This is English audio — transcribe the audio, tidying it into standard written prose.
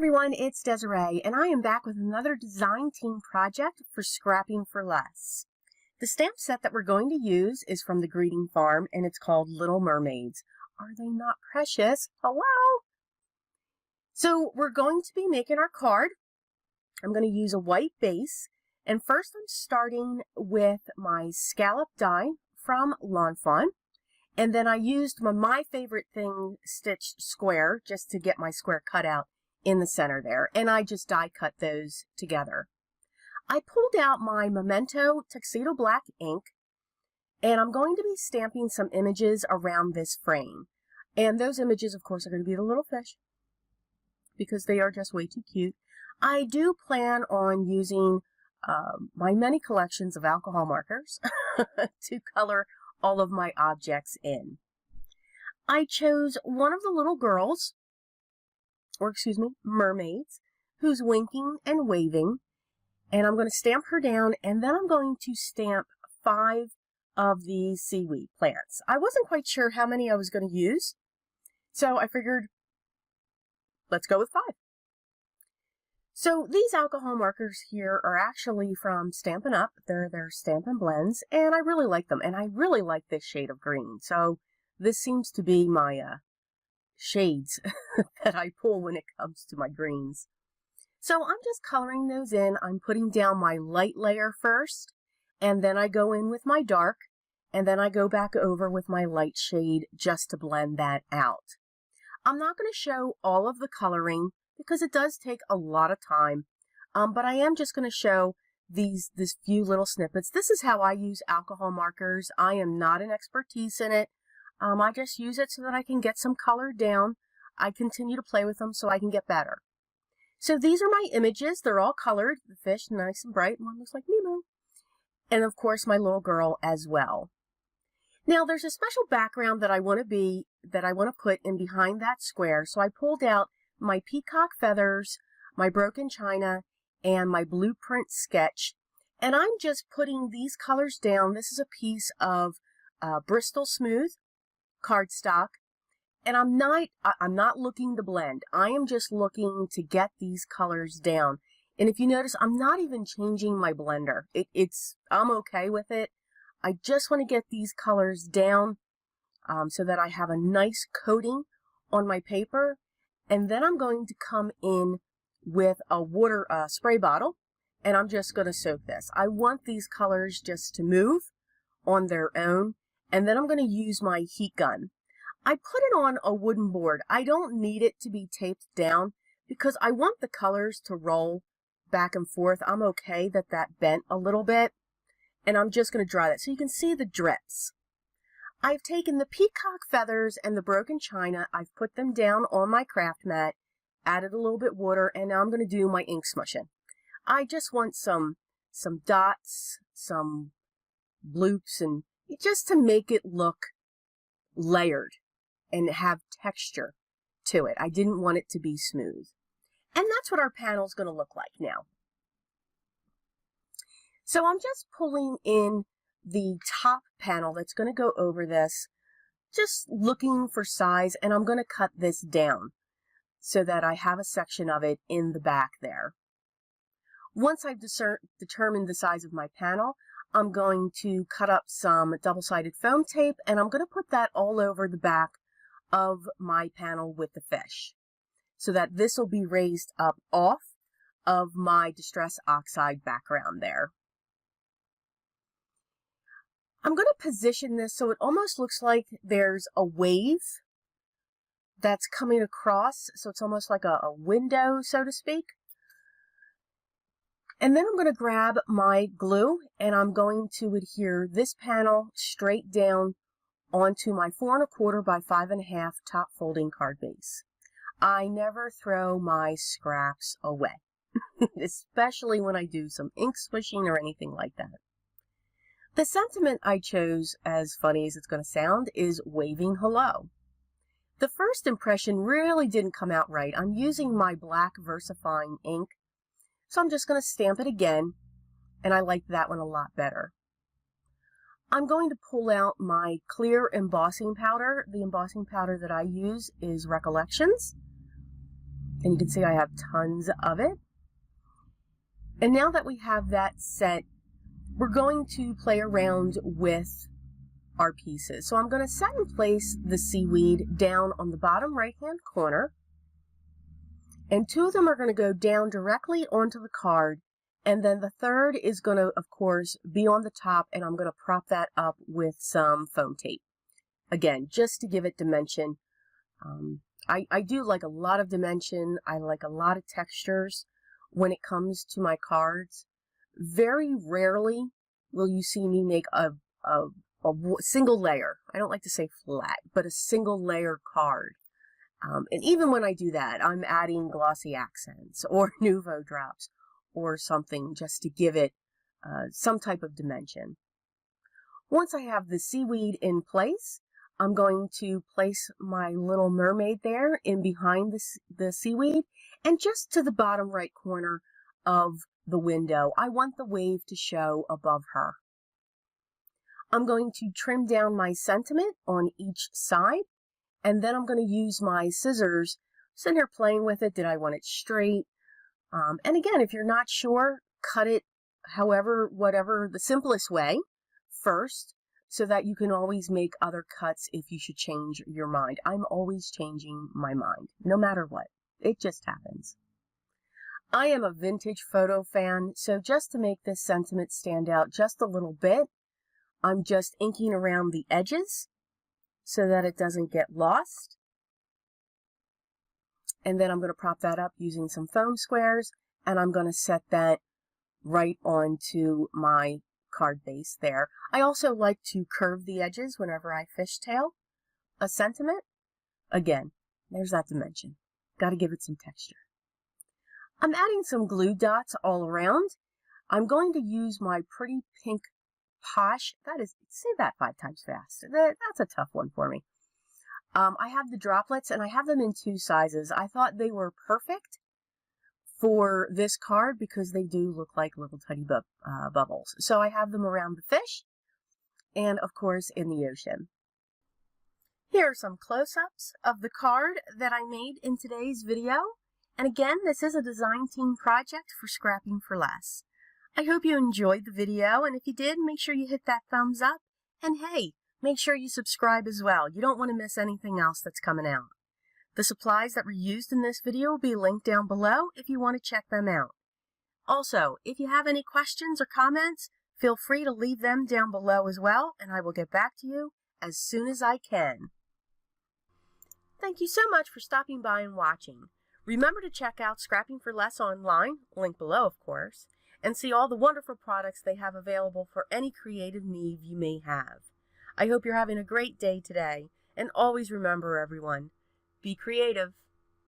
everyone, it's Desiree, and I am back with another design team project for Scrapping for Less. The stamp set that we're going to use is from the Greeting Farm, and it's called Little Mermaids. Are they not precious? Hello! So we're going to be making our card. I'm going to use a white base, and first I'm starting with my scallop die from Lawn Fawn. And then I used my favorite thing stitched square just to get my square cut out in the center there. And I just die cut those together. I pulled out my Memento Tuxedo Black ink, and I'm going to be stamping some images around this frame. And those images, of course, are going to be the little fish because they are just way too cute. I do plan on using my many collections of alcohol markers to color all of my objects in. I chose one of the little girls, or excuse me, mermaids, who's winking and waving, and I'm going to stamp her down, and then I'm going to stamp 5 of these seaweed plants. I wasn't quite sure how many I was going to use, so I figured let's go with 5. So these alcohol markers here are actually from Stampin' Up. They're Stampin' Blends, and I really like them. And I really like this shade of green. So this seems to be my shades that I pull when it comes to my greens. So I'm just coloring those in. I'm putting down my light layer first, and then I go in with my dark, and then I go back over with my light shade just to blend that out. I'm not going to show all of the coloring because it does take a lot of time, but I am just going to show this few little snippets. This is how I use alcohol markers. I am not an expertise in it. I just use it so that I can get some color down. I continue to play with them so I can get better. So these are my images. They're all colored. The fish, nice and bright. One looks like Nemo. And of course my little girl as well. Now there's a special background that I want to put in behind that square. So I pulled out my peacock feathers, my broken china, and my blueprint sketch. And I'm just putting these colors down. This is a piece of Bristol Smooth cardstock. And I'm not looking to blend. I am just looking to get these colors down. And if you notice, I'm not even changing my blender. I'm okay with it. I just want to get these colors down so that I have a nice coating on my paper. And then I'm going to come in with a water spray bottle, and I'm just going to soak this. I want these colors just to move on their own, and then I'm going to use my heat gun. I put it on a wooden board. I don't need it to be taped down because I want the colors to roll back and forth. I'm okay that bent a little bit, and I'm just going to dry that so you can see the drips. I've taken the peacock feathers and the broken china, I've put them down on my craft mat, added a little bit water, and now I'm going to do my ink smushing. I just want some dots, some bloops, and just to make it look layered and have texture to it. I didn't want it to be smooth. And that's what our panel is going to look like now. So I'm just pulling in the top panel that's going to go over this, just looking for size, and I'm going to cut this down so that I have a section of it in the back there. Once I've determined the size of my panel, I'm going to cut up some double-sided foam tape, and I'm going to put that all over the back of my panel with the fish so that this will be raised up off of my Distress Oxide background there. I'm going to position this so it almost looks like there's a wave that's coming across. So it's almost like a window, so to speak. And then I'm going to grab my glue and I'm going to adhere this panel straight down onto my 4 1/4 by 5 1/2 top folding card base. I never throw my scraps away, especially when I do some ink swishing or anything like that. The sentiment I chose, as funny as it's going to sound, is waving hello. The first impression really didn't come out right. I'm using my black VersaFine ink, so I'm just going to stamp it again, and I like that one a lot better. I'm going to pull out my clear embossing powder. The embossing powder that I use is Recollections. And you can see I have tons of it. And now that we have that set, we're going to play around with our pieces. So I'm going to set in place the seaweed down on the bottom right-hand corner. And 2 of them are going to go down directly onto the card. And then the third is going to, of course, be on the top, and I'm going to prop that up with some foam tape. Again, just to give it dimension. I do like a lot of dimension. I like a lot of textures when it comes to my cards. Very rarely will you see me make a single layer. I don't like to say flat, but a single layer card. And even when I do that, I'm adding glossy accents or Nouveau drops or something just to give it some type of dimension. Once I have the seaweed in place, I'm going to place my little mermaid there in behind the seaweed and just to the bottom right corner of the window. I want the wave to show above her. I'm going to trim down my sentiment on each side, and then I'm going to use my scissors, sitting here playing with it. Did I want it straight? And again, if you're not sure, cut it whatever the simplest way first, so that you can always make other cuts if you should change your mind. I'm always changing my mind, no matter what. It just happens. I am a vintage photo fan, so just to make this sentiment stand out just a little bit, I'm just inking around the edges so that it doesn't get lost. And then I'm going to prop that up using some foam squares, and I'm going to set that right onto my card base there. I also like to curve the edges whenever I fishtail a sentiment. Again, there's that dimension. Got to give it some texture. I'm adding some glue dots all around. I'm going to use my pretty pink Posh. Say that 5 times fast. That's a tough one for me. I have the droplets, and I have them in 2 sizes. I thought they were perfect for this card because they do look like little tiny bubbles. So I have them around the fish and, of course, in the ocean. Here are some close-ups of the card that I made in today's video. And again, this is a design team project for Scrapping for Less. I hope you enjoyed the video, and if you did, make sure you hit that thumbs up. And hey, make sure you subscribe as well. You don't want to miss anything else that's coming out. The supplies that were used in this video will be linked down below if you want to check them out. Also, if you have any questions or comments, feel free to leave them down below as well, and I will get back to you as soon as I can. Thank you so much for stopping by and watching. Remember to check out Scrapping for Less online, link below of course, and see all the wonderful products they have available for any creative need you may have. I hope you're having a great day today, and always remember everyone, be creative.